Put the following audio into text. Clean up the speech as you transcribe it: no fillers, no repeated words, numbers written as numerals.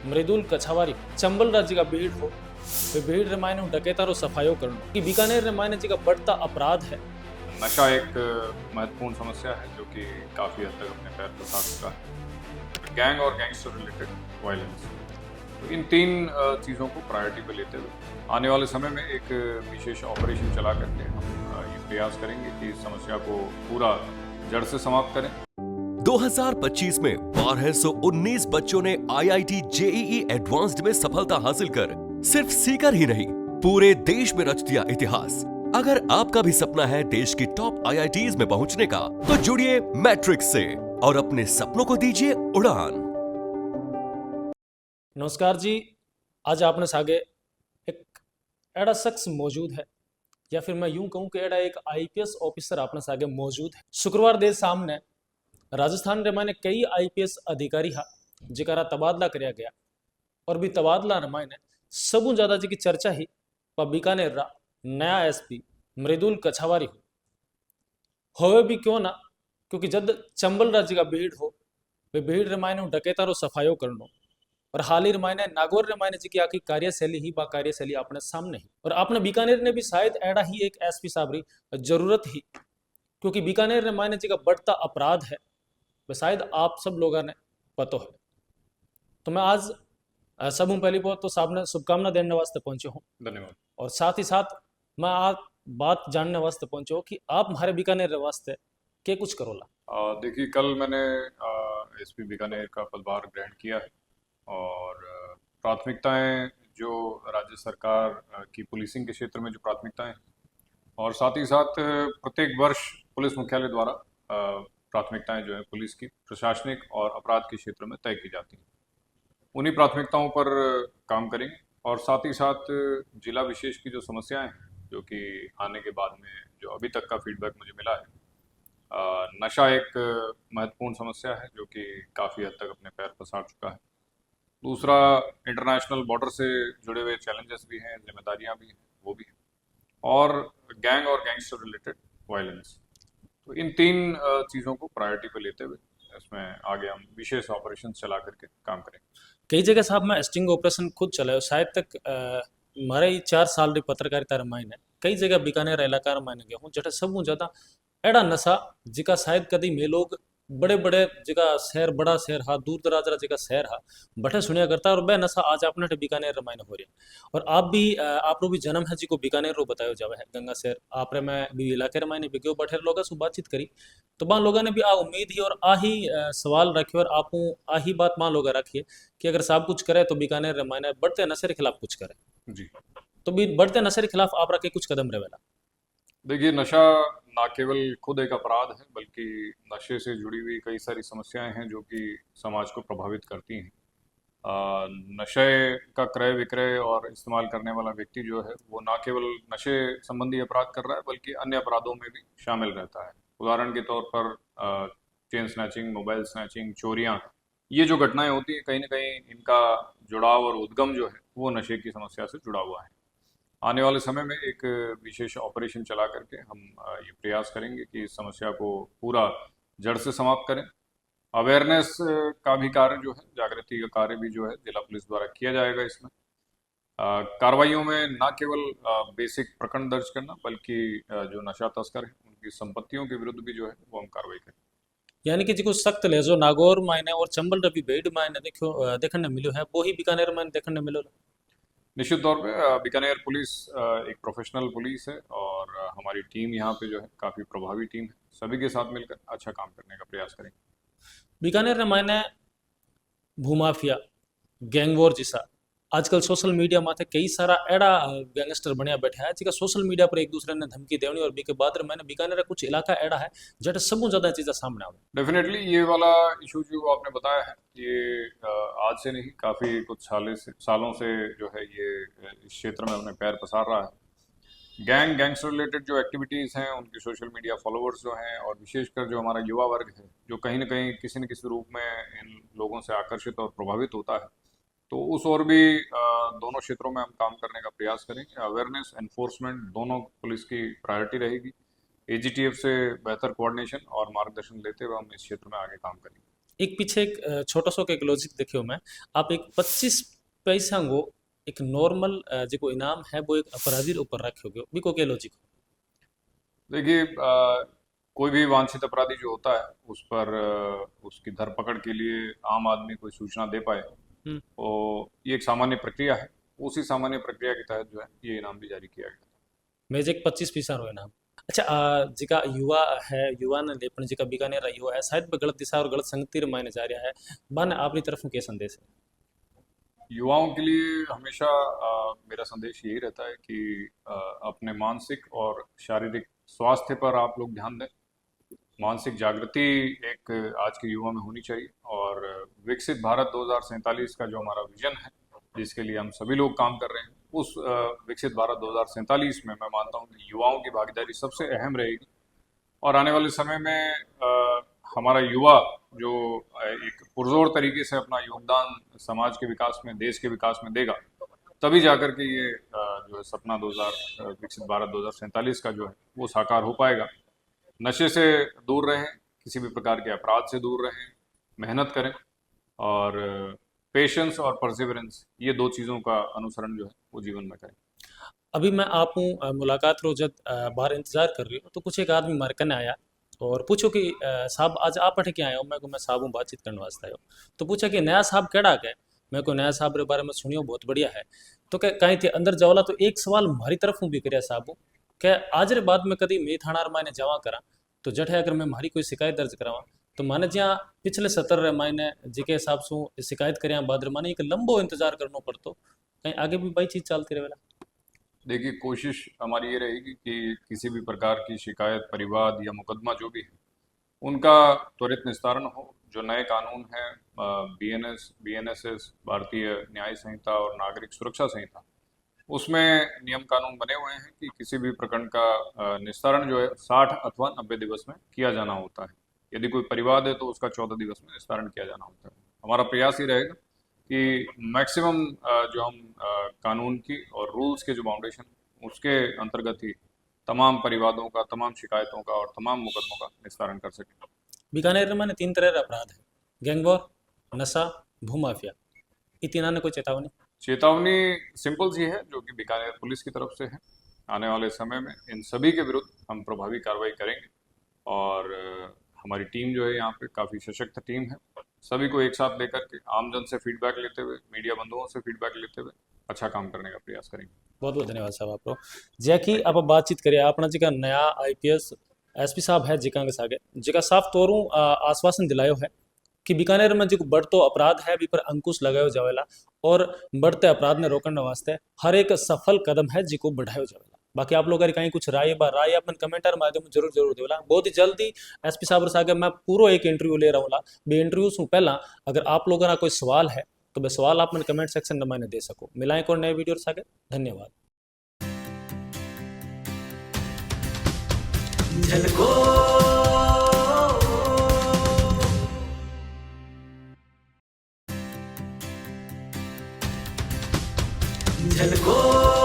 मृदुल कछावारी चंबल राज्य का भीड़ हो वे भीड़ रे मायने डकैतारो सफायो करनो कि बीकानेर रे मायने जी का बढ़ता अपराध है। नशा एक महत्वपूर्ण समस्या है जो कि काफ़ी हद तक अपने पैर पसार चुका है। गैंग और गैंगस्टर रिलेटेड वायलेंस, तो इन तीन चीज़ों को प्रायोरिटी पे लेते हुए आने वाले समय में एक विशेष ऑपरेशन चला करके हम ये प्रयास करेंगे कि इस समस्या को पूरा जड़ से समाप्त करें। 2025 में 1219 बच्चों ने IIT JEE एडवांस्ड में सफलता हासिल कर सिर्फ सीकर ही नहीं पूरे देश में रच दिया इतिहास। अगर आपका भी सपना है देश की टॉप IITs में पहुंचने का, तो जुड़िए मैट्रिक्स से और अपने सपनों को दीजिए उड़ान। नमस्कार जी, आज आपने सागे एक एड़ा शख्स मौजूद है, या फिर मैं यूं कहूं कि एड़ा एक IPS ऑफिसर आपने सागे मौजूद है। शुक्रवार देर सामने राजस्थान रे मायने कई IPS अधिकारी हा जिकारा तबादला करया गया और भी तबादला रे मायने सबू ज्यादा जी की चर्चा ही बीकानेर रा नया SP मृदुल कछावारी होवे भी क्यों ना, क्योंकि जब चंबल राज्य का भीड़ हो वे भीड़ रे मायने डकैतारो सफायो करनो और हाल ही मायने नागौर रे मायने जी की आखी कार्यशैली ही बा कार्यशैली अपने सामने ही और आपने बीकानेर ने भी शायद एड़ा ही एक SP साबरी जरूरत ही, क्योंकि बीकानेर रे मायने जी का बढ़ता अपराध है वह शायद आप सब लोगों ने पता है। तो मैं आज सब पहली बात तो साहब ने शुभकामना देने वास्ते पहुंचे हूँ धन्यवाद। और साथ ही साथ मैं आज बात जानने वास्ते पहुंचे हूँ कि आप हमारे बीकानेर रे वास्ते क्या कुछ करोला। देखिए, कल मैंने SP बीकानेर का पदभार ग्रहण किया है और प्राथमिकताएं जो राज्य सरकार की पुलिसिंग के क्षेत्र में जो प्राथमिकताएं हैं और साथ ही साथ प्रत्येक वर्ष पुलिस मुख्यालय द्वारा प्राथमिकताएं जो है पुलिस की प्रशासनिक और अपराध के क्षेत्र में तय की जाती हैं, उन्हीं प्राथमिकताओं पर काम करेंगे। और साथ ही साथ जिला विशेष की जो समस्याएं हैं जो कि आने के बाद में जो अभी तक का फीडबैक मुझे मिला है, नशा एक महत्वपूर्ण समस्या है जो कि काफ़ी हद तक अपने पैर पसार चुका है। दूसरा, इंटरनेशनल बॉर्डर से जुड़े हुए चैलेंजेस भी हैं, जिम्मेदारियां भी हैं, वो भी हैं, और गैंग और गैंगस्टर रिलेटेड वायलेंस। तो इन तीन चीज़ों को प्रायोरिटी पे लेते हुए इसमें आगे हम विशेष ऑपरेशन चला करके काम करेंगे। कई जगह साहब मैं स्टिंग ऑपरेशन खुद चलायो शायद तक मारे 4 साल री पत्रकारिता मायने कई जगह बीकानेर इलाका मायने गया हूँ जटे सबू ज्यादा एड़ा नशा जिका शायद कदी में लोग बड़े बड़े जिका शहर बड़ा शहर हा दूर दराज रा जिका शहर हा बठे सुनिया करता और बे नशा आज अपने बीकानेर रे मायने हो रहा। और आप भी आपरो भी जन्म है जी को बीकानेर रो बतायो जावे है गंगा शहर आप रे मैं भी इलाके रे मायने भी गयो बठे लोग सु बातचीत करी तो बा लोगों ने भी आ उम्मीद ही और आ ही सवाल रखे और आपू आ ही बात मान लोग रखिए कि अगर साहब कुछ करे तो बीकानेर रे मायने बढ़ते नशे के खिलाफ कुछ करे जी, तो भी बढ़ते नशे के खिलाफ आप रखे कुछ कदम रहेला। देखिए, नशा ना केवल खुद एक अपराध है बल्कि नशे से जुड़ी हुई कई सारी समस्याएं हैं जो कि समाज को प्रभावित करती हैं। नशे का क्रय विक्रय और इस्तेमाल करने वाला व्यक्ति जो है वो ना केवल नशे संबंधी अपराध कर रहा है बल्कि अन्य अपराधों में भी शामिल रहता है। उदाहरण के तौर पर चेन स्नैचिंग, मोबाइल स्नैचिंग, चोरियां, ये जो घटनाएं होती हैं कहीं ना कहीं इनका जुड़ाव और उद्गम जो है वो नशे की समस्या से जुड़ा हुआ है। आने वाले समय में एक विशेष ऑपरेशन चला करके हम ये प्रयास करेंगे कि इस समस्या को पूरा जड़ से समाप्त करें। अवेयरनेस का भी कार्य जो है, जागृति का कार्य भी जो है जिला पुलिस द्वारा किया जाएगा। इसमें कार्रवाइयों में न केवल बेसिक प्रकरण दर्ज करना बल्कि जो नशा तस्कर है उनकी संपत्तियों के विरुद्ध भी जो है वो हम कार्रवाई करें। यानी कि जिको सख्त ले जो नागौर मायने और चंबल रवि बेड मायने देखो देखने मिलो है वो ही बीकानेर मायने देखने मिलो। निश्चित तौर पे बीकानेर पुलिस एक प्रोफेशनल पुलिस है और हमारी टीम यहाँ पे जो है काफ़ी प्रभावी टीम है। सभी के साथ मिलकर अच्छा काम करने का प्रयास करेंगे। बीकानेर रे मायने भूमाफिया गैंगवॉर जैसा आजकल सोशल मीडिया माथे कई सारा एड़ा गैंगस्टर बनया बैठा है जिका सोशल मीडिया पर एक दूसरे ने धमकी देवनी और बीके बाद मैंने बीकानेर कुछ इलाका एड़ा है जटे सबू ज्यादा चीज़ें सामने आवे। डेफिनेटली ये वाला इशू जो आपने बताया है ये आज से नहीं, काफ़ी कुछ सालों से जो है ये इस क्षेत्र में अपने पैर पसार रहा है। गैंगस्टर रिलेटेड जो एक्टिविटीज़ हैं उनकी सोशल मीडिया फॉलोअर्स जो हैं और विशेषकर जो हमारा युवा वर्ग है जो कहीं ना कहीं किसी न किसी रूप में इन लोगों से आकर्षित और प्रभावित होता है, तो उस और भी दोनों क्षेत्रों में हम काम करने का प्रयास करेंगे। अवेयरनेस, एनफोर्समेंट दोनों पुलिस की प्रायोरिटी रहेगी। AGTF से बेहतर कोऑर्डिनेशन और मार्गदर्शन लेते हुए हम इस क्षेत्र में आगे काम करेंगे। एक पीछे एक छोटो सो एक लॉजिक देखियो मैं, आप एक 25 पैसा को एक नॉर्मल जो इनाम है वो एक अपराधी रे ऊपर रखोगे, बिको के लॉजिक? देखिए, कोई भी वांछित अपराधी जो होता है उस पर उसकी धरपकड़ के लिए आम आदमी कोई सूचना दे पाए, हम्म। तो ये एक सामान्य प्रक्रिया है। उसी सामान्य प्रक्रिया के तहत जो है ये इनाम भी जारी किया गया। मैं एक 25 पैसा रो इनाम। अच्छा, जिका युवा है, युवा ने लेपन जिका बीकानेर रा युवा है शायद वो गलत दिशा और गलत संगति रे मायने जा रहा है, बाने अपनी तरफ के संदेश है? युवाओं के लिए हमेशा मेरा संदेश यही रहता है कि अपने मानसिक और शारीरिक स्वास्थ्य पर आप लोग ध्यान दें। मानसिक जागृति एक आज के युवा में होनी चाहिए, और विकसित भारत 2047 का जो हमारा विजन है, जिसके लिए हम सभी लोग काम कर रहे हैं, उस विकसित भारत 2047 में मैं मानता हूँ कि युवाओं की भागीदारी सबसे अहम रहेगी। और आने वाले समय में हमारा युवा जो एक पुरजोर तरीके से अपना योगदान समाज के विकास में, देश के विकास में देगा, तभी जाकर के ये जो है सपना विकसित भारत 2047 का जो है वो साकार हो पाएगा। नशे से दूर रहें, किसी भी प्रकार के अपराध से दूर रहें, मेहनत करें, और पेशेंस और परसिवरेंस, ये दो चीज़ों का अनुसरण जो है वो जीवन में करें। अभी मैं आप मुलाकात रो जब बाहर इंतजार कर रही हूँ तो कुछ एक आदमी मारे कने आया और पूछो कि साहब आज आप अठे क्या आए हो? मैं को मैं साहब हूँ बातचीत करने वास्ते आयो। तो पूछा कि नया साहब केड़ा के? मैं को नया साहब रे बारे में सुनियो बहुत बढ़िया है। तो क्या कहीं थे अंदर जावला तो एक सवाल मारी तरफ भी करया साहब क्या आज रे बाद में कदी मैं थानार मायने जावा करा तो जठे अगर मैं मारी कोई शिकायत दर्ज करावा तो माने ज्यां पिछले 17 रे मायने जिके हिसाब से शिकायत करया बाद रे माने एक लंबो इंतजार करनो पड़तो, कहीं आगे भी बाई चीज चलती रहेला? देखिए, कोशिश हमारी ये रहेगी कि किसी भी प्रकार की शिकायत, परिवाद या मुकदमा जो भी है, उनका त्वरित निस्तारण हो। जो नए कानून हैं, बीएनएसएस, भारतीय न्याय संहिता और नागरिक सुरक्षा संहिता, उसमें नियम कानून बने हुए हैं कि किसी भी प्रकरण का निस्तारण जो है 60 अथवा 90 दिवस में किया जाना होता है। यदि कोई परिवाद है तो उसका 14 दिवस में निस्तारण किया जाना होता है। हमारा प्रयास ही रहेगा कि मैक्सिमम जो हम कानून की और रूल्स के जो बाउंडेशन, उसके अंतर्गत ही तमाम परिवादों का, तमाम शिकायतों का और तमाम मुकदमों का निस्तारण कर सकें। बीकानेर में 3 तरह के अपराध है, गैंगवॉर, नशा, भूमाफिया। ये तीनों ने कोई चेतावनी? चेतावनी सिंपल सी है, जो कि बीकानेर पुलिस की तरफ से है। आने वाले समय में इन सभी के विरुद्ध हम प्रभावी कार्रवाई करेंगे, और हमारी टीम जो है यहाँ पे काफ़ी सशक्त टीम है। सभी को एक साथ लेकर के, आमजन से फीडबैक लेते हुए, मीडिया बंधुओं से फीडबैक लेते हुए अच्छा काम करने का प्रयास करेंगे। बहुत बहुत धन्यवाद साहब आपको। जैकी आप बातचीत करिए अपना जिका नया आईपीएस एसपी साहब है जिका के सागे जिका साफ तौरों आश्वासन दिलायो है कि बीकानेर में जो बढ़तो अपराध है भी पर अंकुश लगायो जावेला और बढ़ते अपराध ने रोकने वास्ते हर एक सफल कदम है जिको बढ़ायो जावेला। बाकी आप लोग अगर कहीं कुछ राय अपन कमेंटर माध्यम में जरूर देवेला। बहुत ही जल्दी एसपी साहब से आगे मैं पूरा एक इंटरव्यू ले रहा हूँ। बे इंटरव्यू से पहला अगर आप लोगों का कोई सवाल है तो बे सवाल आप कमेंट सेक्शन में मैंने दे सको। मिलाएं को नए वीडियो से आगे। धन्यवाद। झलको